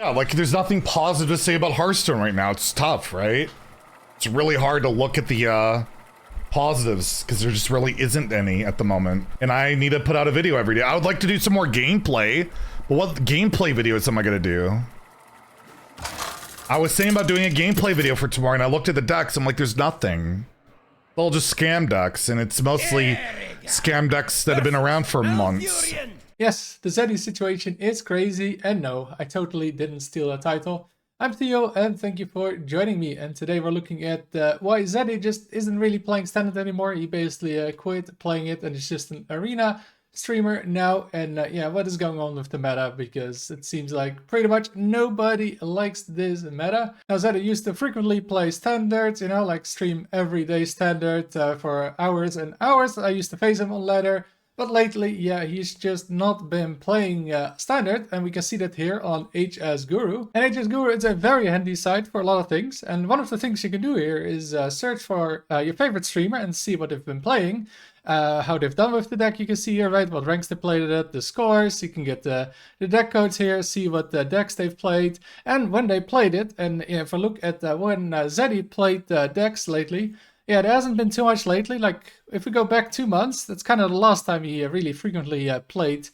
Yeah, like there's nothing positive to say about Hearthstone right now. It's tough, right? It's really hard to look at the positives because there just really isn't any at the moment. And I need to put out a video every day. I would like to do some more gameplay, but what gameplay videos am I gonna do? I was saying about doing a gameplay video for tomorrow, and I looked at the decks. I'm like, there's nothing. It's all just scam decks, and it's mostly scam decks that have been around for months. Yes, the Zeddy situation is crazy, and no, I totally didn't steal a title. I'm Theo, and thank you for joining me. And today we're looking at why Zeddy just isn't really playing Standard anymore. He basically quit playing it, and it's just an arena streamer now. And yeah, what is going on with the meta? Because it seems like pretty much nobody likes this meta. Now, Zeddy used to frequently play Standard, you know, like stream everyday Standard for hours and hours. I used to face him on ladder. But lately, yeah, he's just not been playing Standard, and we can see that here on HS Guru. And HS Guru is a very handy site for a lot of things, and one of the things you can do here is search for your favorite streamer and see what they've been playing, how they've done with the deck. You can see here, right, what ranks they played it at, the scores. You can get the deck codes here, see what decks they've played, and when they played it. And if I look at when Zeddy played decks lately, yeah, there hasn't been too much lately. Like, if we go back 2 months, that's kind of the last time he really frequently played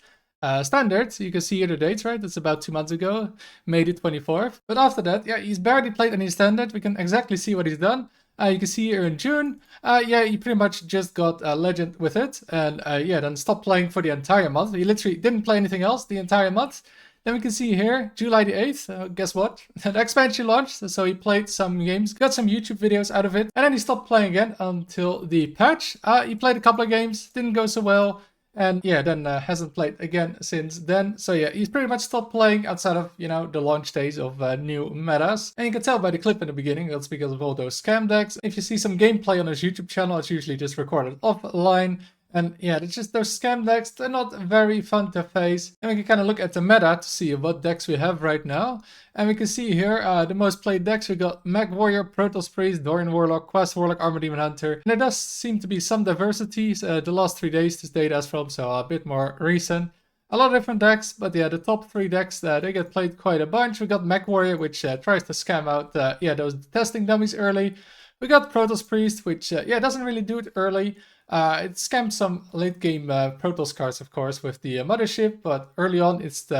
Standard. You can see here the dates, right? It's about 2 months ago, May the 24th. But after that, yeah, he's barely played any Standard. We can exactly see what he's done. You can see here in June, yeah, he pretty much just got Legend with it. And yeah, then stopped playing for the entire month. He literally didn't play anything else the entire month. Then we can see here, July the 8th, guess what? The expansion launched, so he played some games, got some YouTube videos out of it, and then he stopped playing again until the patch. He played a couple of games, didn't go so well, and yeah, then hasn't played again since then. So yeah, he's pretty much stopped playing outside of, you know, the launch days of new metas. And you can tell by the clip in the beginning, that's because of all those scam decks. If you see some gameplay on his YouTube channel, it's usually just recorded offline. And yeah, it's just those scam decks, they're not very fun to face. And we can kind of look at the meta to see what decks we have right now. And we can see here the most played decks. We got Mech Warrior, Protoss Priest, Dorian Warlock, Quest Warlock, Armor Demon Hunter. And there does seem to be some diversity the last 3 days this data is from, so a bit more recent. A lot of different decks, but yeah, the top 3 decks, they get played quite a bunch. We got Mech Warrior, which tries to scam out yeah, those testing dummies early. We got Protoss Priest, which yeah, doesn't really do it early. It scammed some late game Protoss cards, of course, with the Mothership, but early on it's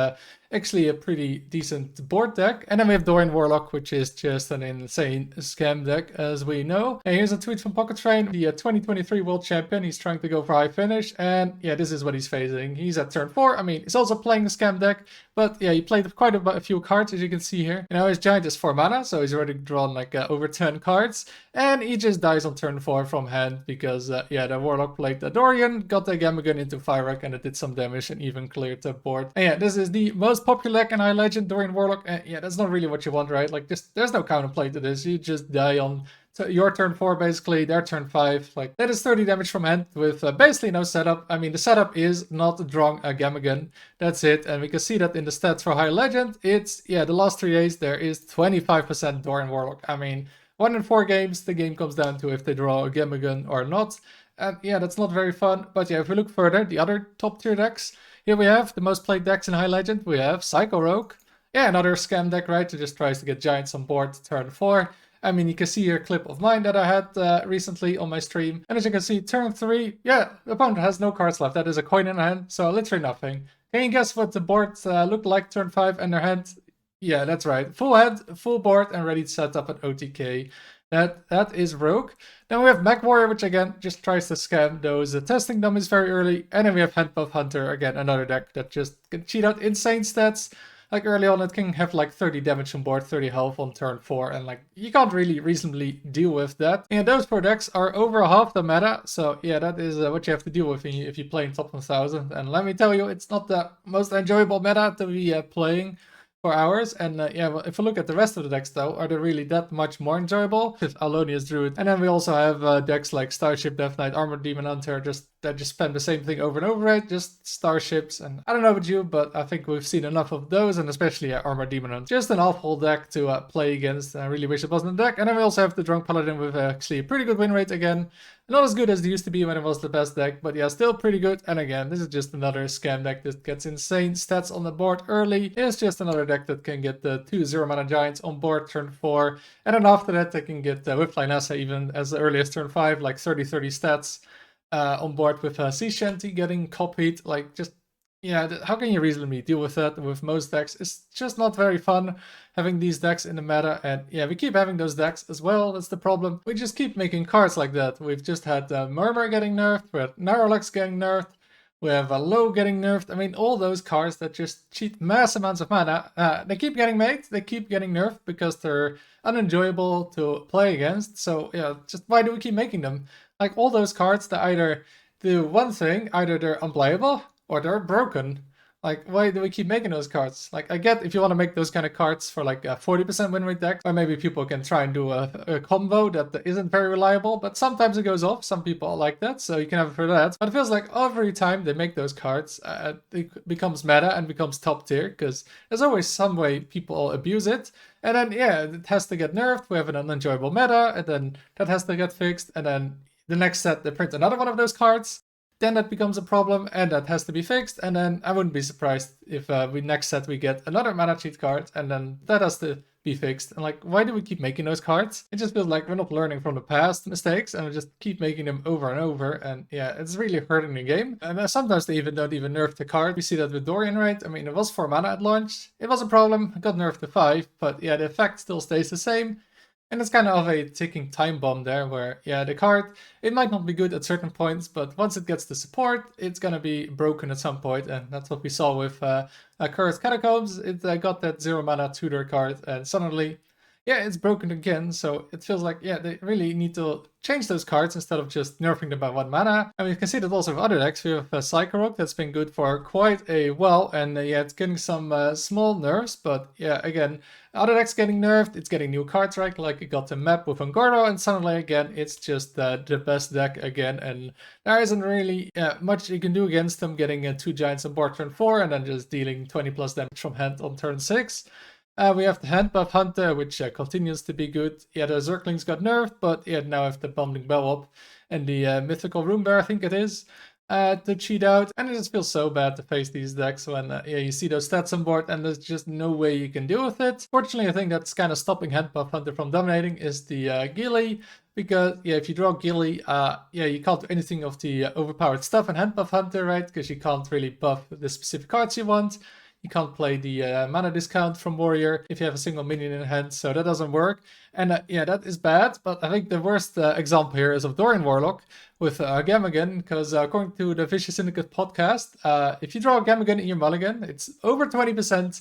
actually a pretty decent board deck. And then we have Dorian Warlock, which is just an insane scam deck, as we know. And here's a tweet from Pocket Train, the 2023 World Champion. He's trying to go for high finish, and yeah, this is what he's facing. He's at turn 4. I mean, he's also playing a scam deck, but yeah, he played quite a few cards, as you can see here. You know, his giant is 4 mana, so he's already drawn like over 10 cards, and he just dies on turn 4 from hand because yeah, the Warlock played the Dorian, got the Gamagun into Fire and it did some damage and even cleared the board. And yeah, this is the most popular deck in High Legend, Dorian Warlock. And yeah, that's not really what you want, right? Like, there's no counterplay to this. You just die on your turn 4, basically, their turn 5. Like, that is 30 damage from hand with basically no setup. I mean, the setup is not drawing a Gamagun. That's it. And we can see that in the stats for High Legend. It's, yeah, the last 3 days, there is 25% Dorian Warlock. I mean, 1 in 4 games, the game comes down to if they draw a Gamagun or not. And yeah, that's not very fun. But yeah, if we look further, the other top tier decks, here we have the most played decks in High Legend. We have Psycho Rogue. Yeah, another scam deck, right? Who just tries to get giants on board turn 4. I mean, you can see here a clip of mine that I had recently on my stream. And as you can see, turn 3, yeah, the opponent has no cards left. That is a coin in hand, so literally nothing. Can you guess what the board looked like turn 5 and their hand? Yeah, that's right. Full hand, full board, and ready to set up an OTK. That is Rogue. Then we have Mech Warrior, which again just tries to scam those testing dummies very early. And then we have Handbuff Hunter, again another deck that just can cheat out insane stats. Like early on, it can have like 30 damage on board, 30 health on turn 4, and like you can't really reasonably deal with that. And those 4 decks are over half the meta, so yeah, that is what you have to deal with if you play in top 1000. And let me tell you, it's not the most enjoyable meta to be playing for hours. And yeah, well, if we look at the rest of the decks though, are they really that much more enjoyable? With Alonia's Druid. And then we also have decks like Starship, Death Knight, Armored Demon Hunter, that just spam the same thing over and over, right? Just starships. And I don't know about you, but I think we've seen enough of those, and especially Armored Demon Hunter. Just an awful deck to play against. I really wish it wasn't a deck. And then we also have the Drunk Paladin with actually a pretty good win rate again. Not as good as it used to be when it was the best deck, but yeah, still pretty good. And again, this is just another scam deck that gets insane stats on the board early. It's just another deck that can get the 2 0-mana giants on board turn 4. And then after that, they can get with Lynessa even as early as turn 5, like 30 stats on board with Sea Shanty getting copied. Like, just, yeah, how can you reasonably deal with that with most decks? It's just not very fun having these decks in the meta, and yeah, we keep having those decks as well. That's the problem. We just keep making cards like that. We've just had Murmur getting nerfed, we had Narrowlex getting nerfed, we have Low getting nerfed. I mean, all those cards that just cheat mass amounts of mana, they keep getting made, they keep getting nerfed because they're unenjoyable to play against. So yeah, just why do we keep making them? Like, all those cards that either do one thing, either they're unplayable or they're broken. Like, why do we keep making those cards? Like, I get if you want to make those kind of cards for like a 40% win rate deck, or maybe people can try and do a combo that isn't very reliable, but sometimes it goes off. Some people like that, so you can have it for that. But it feels like every time they make those cards, it becomes meta and becomes top tier, because there's always some way people abuse it. And then, yeah, it has to get nerfed. We have an unenjoyable meta, and then that has to get fixed. And then the next set, they print another one of those cards. Then that becomes a problem, and that has to be fixed. And then I wouldn't be surprised if we next set we get another mana cheat card, and then that has to be fixed. And like, why do we keep making those cards? It just feels like we're not learning from the past mistakes, and we just keep making them over and over. And yeah, it's really hurting the game. And sometimes they don't even nerf the card. We see that with Dorian, right? I mean, it was 4 mana at launch. It was a problem. It got nerfed to 5, but yeah, the effect still stays the same. And it's kind of a ticking time bomb there where, yeah, the card, it might not be good at certain points, but once it gets the support, it's going to be broken at some point. And that's what we saw with Cursed Catacombs. It got that 0 mana tutor card, and suddenly, yeah, it's broken again. So it feels like, yeah, they really need to change those cards instead of just nerfing them by 1 mana. And we can see that also with other decks. We have Psycho that's been good for quite a while, and yeah, it's getting some small nerfs, but yeah, again, other decks getting nerfed, it's getting new cards, right? Like it got the map with Ungordo, and suddenly again, it's just the best deck again, and there isn't really much you can do against them, getting 2 giants on board turn 4, and then just dealing 20 plus damage from hand on turn 6. We have the hand buff Hunter, which continues to be good. Yeah, the Zerglings got nerfed, but yeah, now I have the Bumbling Bell up and the Mythical Room Bear, I think it is, to cheat out. And it just feels so bad to face these decks when yeah, you see those stats on board and there's just no way you can deal with it. Fortunately, I think that's kind of stopping hand buff Hunter from dominating is the Gilly. Because, yeah, if you draw Gilly, yeah, you can't do anything of the overpowered stuff in hand buff Hunter, right? Because you can't really buff the specific cards you want. You can't play the mana discount from Warrior if you have a single minion in hand, so that doesn't work. And yeah, that is bad, but I think the worst example here is of Dorian Warlock with Gamagan, because according to the Vicious Syndicate podcast, if you draw Gamagan in your mulligan, it's over 20%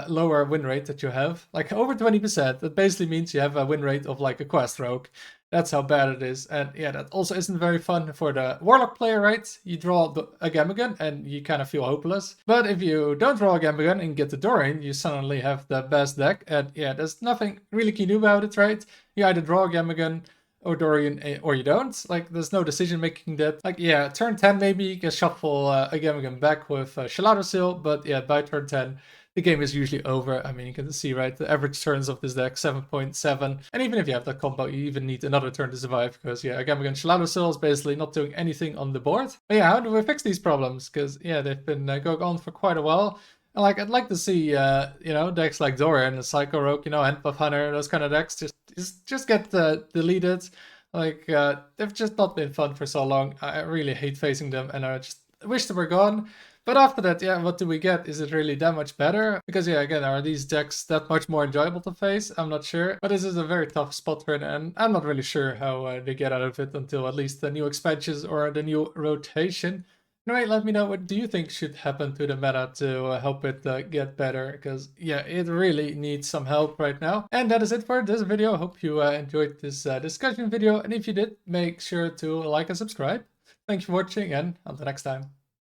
lower win rate that you have. Like over 20%, that basically means you have a win rate of like a Quest Rogue. That's how bad it is. And yeah, that also isn't very fun for the Warlock player, right? You draw a Gamagan and you kind of feel hopeless. But if you don't draw a Gamagan and get the Dorian, you suddenly have the best deck. And yeah, there's nothing really can do about it, right? You either draw a Gamagan or Dorian, or you don't. Like, there's no decision making that. Like, yeah, turn 10 maybe you can shuffle a Gamagan back with Shaladosil, but yeah, by turn 10, the game is usually over. I mean, you can see, right, the average turns of this deck, 7.7. And even if you have that combo, you even need another turn to survive, because, yeah, Gamagan Shaladosil is basically not doing anything on the board. But yeah, how do we fix these problems? Because, yeah, they've been going on for quite a while. And, like, I'd like to see, you know, decks like Dorian, Psycho Rogue, you know, Hand Buff Hunter, those kind of decks just get deleted. Like, they've just not been fun for so long. I really hate facing them, and I just wish they were gone. But after that, yeah, what do we get? Is it really that much better? Because, yeah, again, are these decks that much more enjoyable to face? I'm not sure. But this is a very tough spot for them, and I'm not really sure how they get out of it until at least the new expansions or the new rotation. Anyway, let me know what do you think should happen to the meta to help it get better, because yeah, it really needs some help right now. And that is it for this video. Hope you enjoyed this discussion video, and if you did, make sure to like and subscribe. Thanks for watching, and until next time.